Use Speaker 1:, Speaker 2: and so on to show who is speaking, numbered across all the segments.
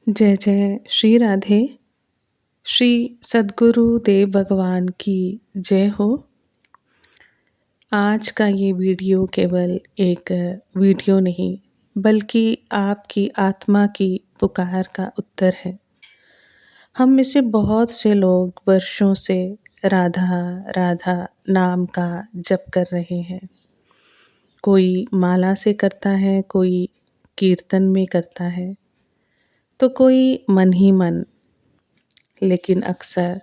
Speaker 1: जय जय श्री राधे। श्री सद्गुरु देव भगवान की जय हो। आज का ये वीडियो केवल एक वीडियो नहीं बल्कि आपकी आत्मा की पुकार का उत्तर है। हम में से बहुत से लोग वर्षों से राधा राधा नाम का जप कर रहे हैं। कोई माला से करता है, कोई कीर्तन में करता है, तो कोई मन ही मन। लेकिन अक्सर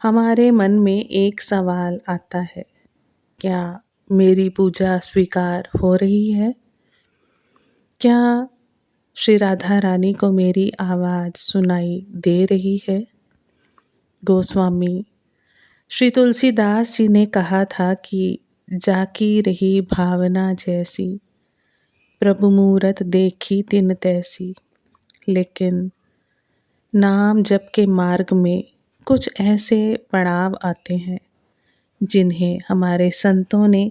Speaker 1: हमारे मन में एक सवाल आता है, क्या मेरी पूजा स्वीकार हो रही है? क्या श्री राधा रानी को मेरी आवाज़ सुनाई दे रही है? गोस्वामी श्री तुलसीदास जी ने कहा था कि जाकी रही भावना जैसी, प्रभु मूरत देखी तिन तैसी। लेकिन नाम जप के मार्ग में कुछ ऐसे पड़ाव आते हैं जिन्हें हमारे संतों ने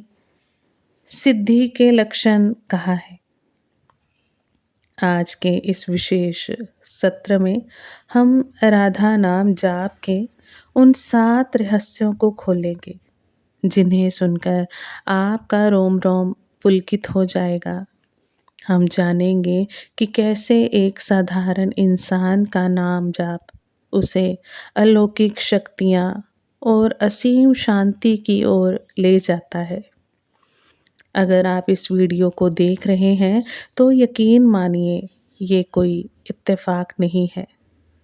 Speaker 1: सिद्धि के लक्षण कहा है। आज के इस विशेष सत्र में हम राधा नाम जाप के उन 7 रहस्यों को खोलेंगे जिन्हें सुनकर आपका रोम रोम पुलकित हो जाएगा। हम जानेंगे कि कैसे एक साधारण इंसान का नाम जाप उसे अलौकिक शक्तियाँ और असीम शांति की ओर ले जाता है। अगर आप इस वीडियो को देख रहे हैं तो यकीन मानिए ये कोई इत्तेफाक नहीं है।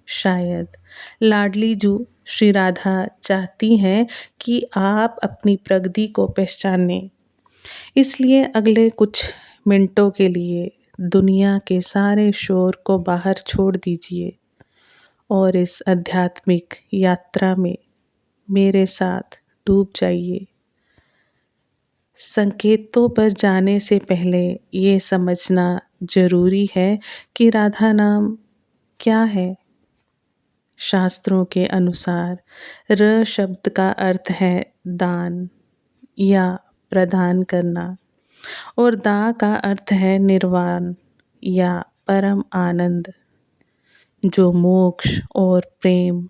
Speaker 1: शायद लाडली जू श्री राधा चाहती हैं कि आप अपनी प्रगति को पहचानें। इसलिए अगले कुछ मिनटों के लिए दुनिया के सारे शोर को बाहर छोड़ दीजिए और इस आध्यात्मिक यात्रा में मेरे साथ डूब जाइए। संकेतों पर जाने से पहले ये समझना जरूरी है कि राधा नाम क्या है। शास्त्रों के अनुसार र शब्द का अर्थ है दान या प्रदान करना और दा का अर्थ है निर्वाण या परम आनंद। जो मोक्ष और प्रेम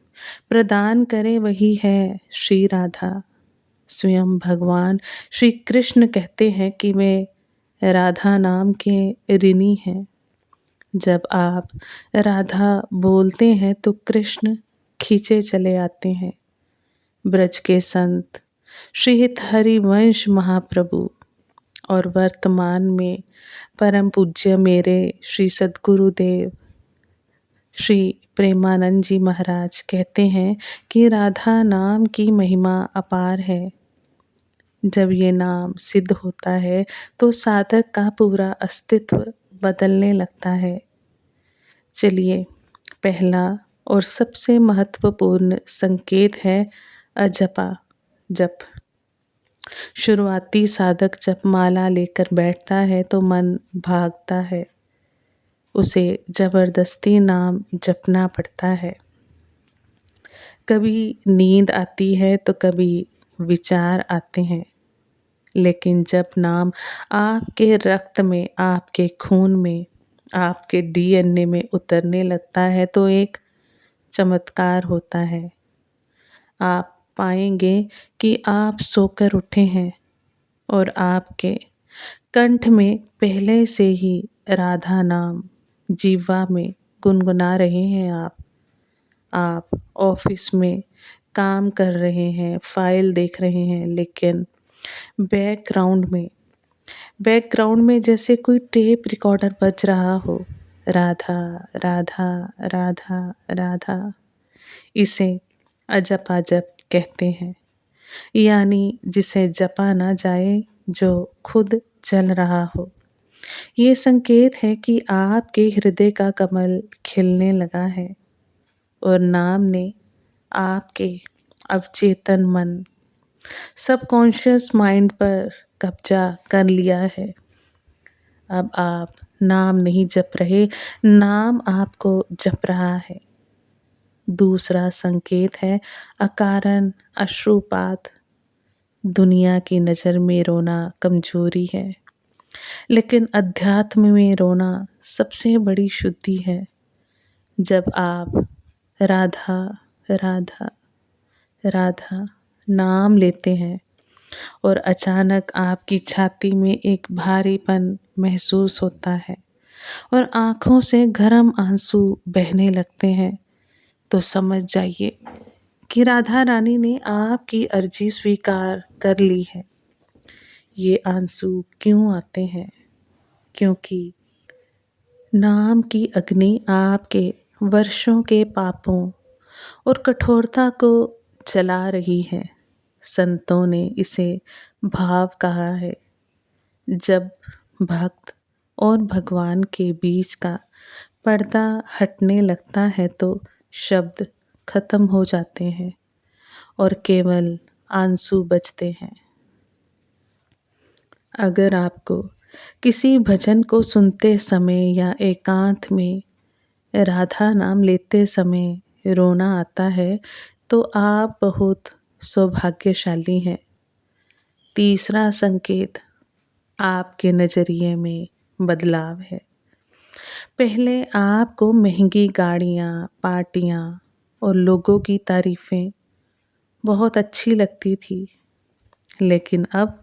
Speaker 1: प्रदान करे वही है श्री राधा। स्वयं भगवान श्री कृष्ण कहते हैं कि वे राधा नाम के ऋणी हैं। जब आप राधा बोलते हैं तो कृष्ण खींचे चले आते हैं। ब्रज के संत श्रीहित हरिवंश महाप्रभु और वर्तमान में परम पूज्य मेरे श्री सद्गुरुदेव श्री प्रेमानंद जी महाराज कहते हैं कि राधा नाम की महिमा अपार है। जब ये नाम सिद्ध होता है तो साधक का पूरा अस्तित्व बदलने लगता है। चलिए, पहला और सबसे महत्वपूर्ण संकेत है अजपा जप। शुरुआती साधक जब माला लेकर बैठता है तो मन भागता है। उसे जबरदस्ती नाम जपना पड़ता है। कभी नींद आती है तो कभी विचार आते हैं। लेकिन जब नाम आपके रक्त में, आपके खून में, आपके डीएनए में उतरने लगता है तो एक चमत्कार होता है। आप पाएंगे कि आप सोकर उठे हैं और आपके कंठ में पहले से ही राधा नाम जीवा में गुनगुना रहे हैं। आप ऑफिस में काम कर रहे हैं, फाइल देख रहे हैं, लेकिन बैकग्राउंड में जैसे कोई टेप रिकॉर्डर बज रहा हो, राधा राधा राधा राधा। इसे अजपा जप कहते हैं, यानी जिसे जपा ना जाए, जो खुद चल रहा हो। ये संकेत है कि आपके हृदय का कमल खिलने लगा है और नाम ने आपके अवचेतन मन, सबकॉन्शियस माइंड पर कब्जा कर लिया है। अब आप नाम नहीं जप रहे, नाम आपको जप रहा है। दूसरा संकेत है अकारण अश्रुपात। दुनिया की नज़र में रोना कमजोरी है, लेकिन अध्यात्म में रोना सबसे बड़ी शुद्धि है। जब आप राधा राधा राधा नाम लेते हैं और अचानक आपकी छाती में एक भारीपन महसूस होता है और आँखों से गर्म आंसू बहने लगते हैं, तो समझ जाइए कि राधा रानी ने आपकी अर्जी स्वीकार कर ली है। ये आंसू क्यों आते हैं? क्योंकि नाम की अग्नि आपके वर्षों के पापों और कठोरता को जला रही है। संतों ने इसे भाव कहा है। जब भक्त और भगवान के बीच का पर्दा हटने लगता है तो शब्द खत्म हो जाते हैं और केवल आंसू बचते हैं। अगर आपको किसी भजन को सुनते समय या एकांत में राधा नाम लेते समय रोना आता है, तो आप बहुत सौभाग्यशाली हैं। तीसरा संकेत आपके नज़रिए में बदलाव है। पहले आपको महंगी गाड़ियाँ, पार्टियाँ और लोगों की तारीफ़ें बहुत अच्छी लगती थी, लेकिन अब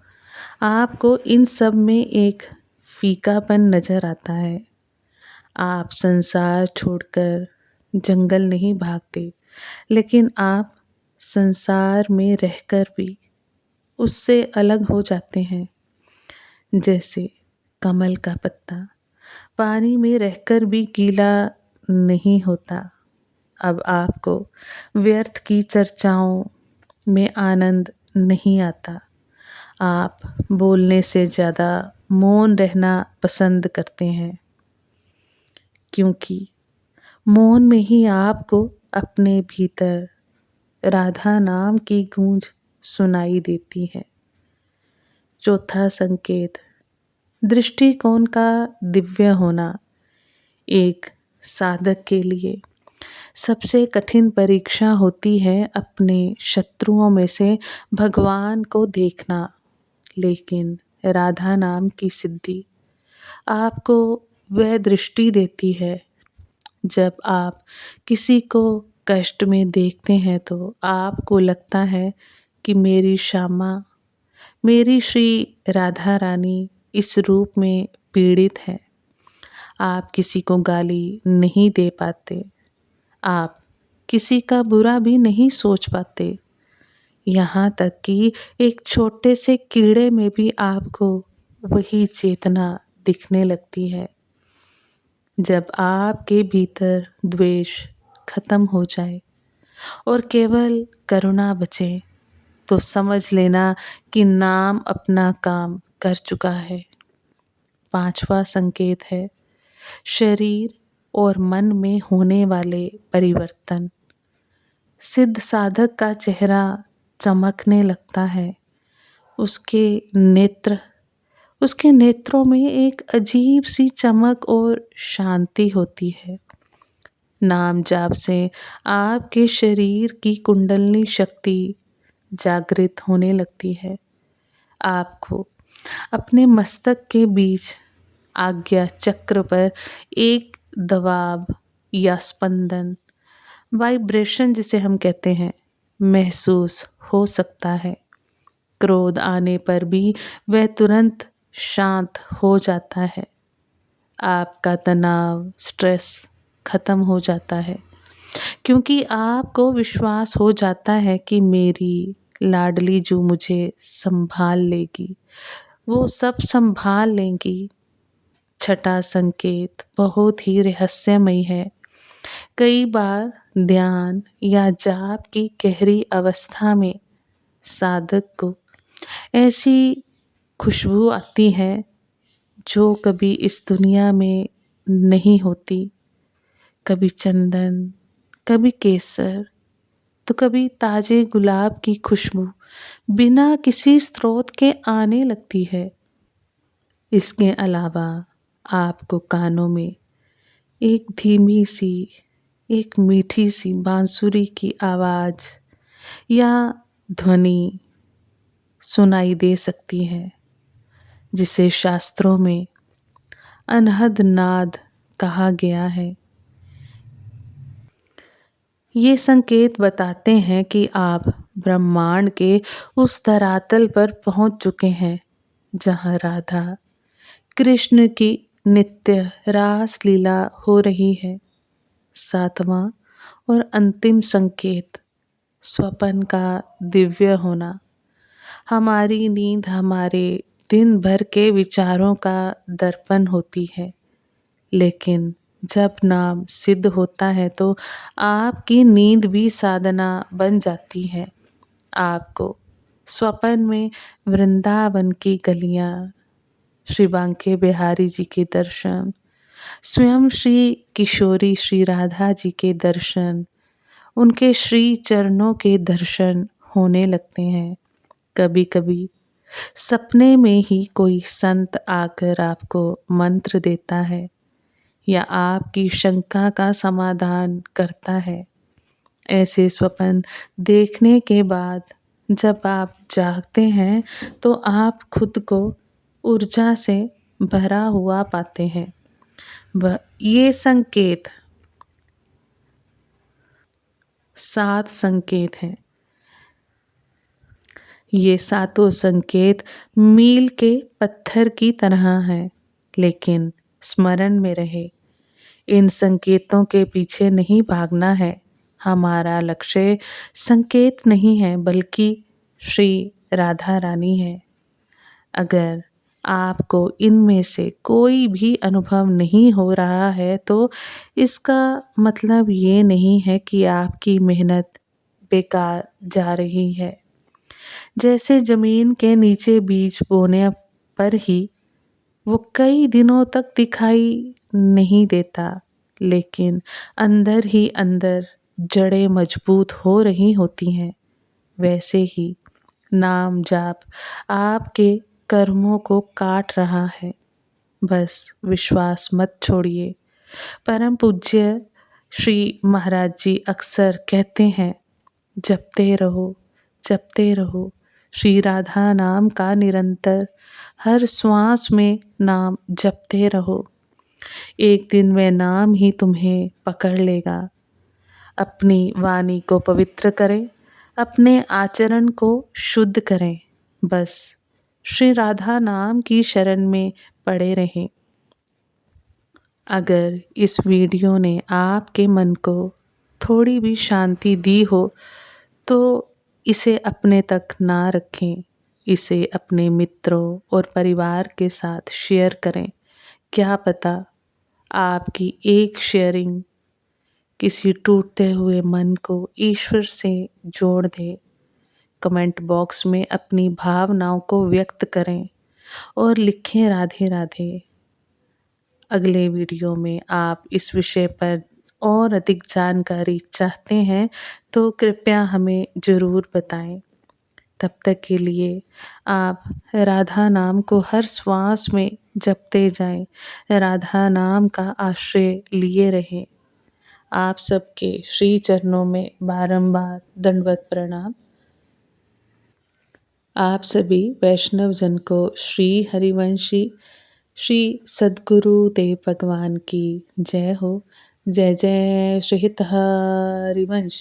Speaker 1: आपको इन सब में एक फीकापन नज़र आता है। आप संसार छोड़कर जंगल नहीं भागते, लेकिन आप संसार में रहकर भी उससे अलग हो जाते हैं। जैसे कमल का पत्ता पानी में रहकर भी गीला नहीं होता। अब आपको व्यर्थ की चर्चाओं में आनंद नहीं आता। आप बोलने से ज़्यादा मौन रहना पसंद करते हैं, क्योंकि मौन में ही आपको अपने भीतर राधा नाम की गूंज सुनाई देती है। चौथा संकेत दृष्टिकोण का दिव्य होना। एक साधक के लिए सबसे कठिन परीक्षा होती है अपने शत्रुओं में से भगवान को देखना, लेकिन राधा नाम की सिद्धि आपको वह दृष्टि देती है। जब आप किसी को कष्ट में देखते हैं तो आपको लगता है कि मेरी श्यामा, मेरी श्री राधा रानी इस रूप में पीड़ित है। आप किसी को गाली नहीं दे पाते, आप किसी का बुरा भी नहीं सोच पाते, यहाँ तक कि एक छोटे से कीड़े में भी आपको वही चेतना दिखने लगती है। जब आपके भीतर द्वेष खत्म हो जाए और केवल करुणा बचे, तो समझ लेना कि नाम अपना काम कर चुका है। पांचवा संकेत है शरीर और मन में होने वाले परिवर्तन। सिद्ध साधक का चेहरा चमकने लगता है। उसके नेत्रों में एक अजीब सी चमक और शांति होती है। नाम जाप से आपके शरीर की कुंडलनी शक्ति जागृत होने लगती है। आपको अपने मस्तक के बीच आज्ञा चक्र पर एक दबाव या स्पंदन, वाइब्रेशन जिसे हम कहते हैं, महसूस हो सकता है। क्रोध आने पर भी वह तुरंत शांत हो जाता है। आपका तनाव, स्ट्रेस खत्म हो जाता है, क्योंकि आपको विश्वास हो जाता है कि मेरी लाडली जो मुझे संभाल लेगी, वो सब संभाल लेंगी। छठा संकेत बहुत ही रहस्यमयी है। कई बार ध्यान या जाप की गहरी अवस्था में साधक को ऐसी खुशबू आती है जो कभी इस दुनिया में नहीं होती। कभी चंदन, कभी केसर, तो कभी ताजे गुलाब की खुशबू बिना किसी स्रोत के आने लगती है। इसके अलावा आपको कानों में एक धीमी सी, एक मीठी सी बांसुरी की आवाज़ या ध्वनि सुनाई दे सकती है, जिसे शास्त्रों में अनहद नाद कहा गया है। ये संकेत बताते हैं कि आप ब्रह्मांड के उस धरातल पर पहुंच चुके हैं जहां राधा कृष्ण की नित्य रास लीला हो रही है। सातवां और अंतिम संकेत, स्वप्न का दिव्य होना। हमारी नींद हमारे दिन भर के विचारों का दर्पण होती है, लेकिन जब नाम सिद्ध होता है तो आपकी नींद भी साधना बन जाती है। आपको स्वप्न में वृंदावन की गलियां, श्री बांके बिहारी जी के दर्शन, स्वयं श्री किशोरी श्री राधा जी के दर्शन, उनके श्री चरणों के दर्शन होने लगते हैं। कभी कभी सपने में ही कोई संत आकर आपको मंत्र देता है या आपकी शंका का समाधान करता है। ऐसे स्वप्न देखने के बाद जब आप जागते हैं तो आप खुद को ऊर्जा से भरा हुआ पाते हैं। ये संकेत 7 संकेत हैं। ये सातों संकेत मील के पत्थर की तरह हैं, लेकिन स्मरण में रहे, इन संकेतों के पीछे नहीं भागना है। हमारा लक्ष्य संकेत नहीं है बल्कि श्री राधा रानी है। अगर आपको इनमें से कोई भी अनुभव नहीं हो रहा है तो इसका मतलब ये नहीं है कि आपकी मेहनत बेकार जा रही है। जैसे जमीन के नीचे बीज बोने पर ही वो कई दिनों तक दिखाई नहीं देता, लेकिन अंदर ही अंदर जड़ें मजबूत हो रही होती हैं। वैसे ही नाम जाप आपके कर्मों को काट रहा है। बस विश्वास मत छोड़िए। परम पूज्य श्री महाराज जी अक्सर कहते हैं, जपते रहो श्री राधा नाम का निरंतर, हर श्वास में नाम जपते रहो। एक दिन वह नाम ही तुम्हें पकड़ लेगा। अपनी वाणी को पवित्र करें, अपने आचरण को शुद्ध करें। बस श्री राधा नाम की शरण में पड़े रहें। अगर इस वीडियो ने आपके मन को थोड़ी भी शांति दी हो तो इसे अपने तक ना रखें, इसे अपने मित्रों और परिवार के साथ शेयर करें। क्या पता आपकी एक शेयरिंग किसी टूटते हुए मन को ईश्वर से जोड़ दे। कमेंट बॉक्स में अपनी भावनाओं को व्यक्त करें और लिखें राधे राधे। अगले वीडियो में आप इस विषय पर और अधिक जानकारी चाहते हैं तो कृपया हमें ज़रूर बताएं। तब तक के लिए आप राधा नाम को हर श्वास में जपते जाएं, राधा नाम का आश्रय लिए रहें। आप सबके श्री चरणों में बारंबार दंडवत प्रणाम। आप सभी वैष्णव जन को श्री हरिवंशी श्री सद्गुरु देव भगवान की जय हो। जय जय श्री हित हरिवंश।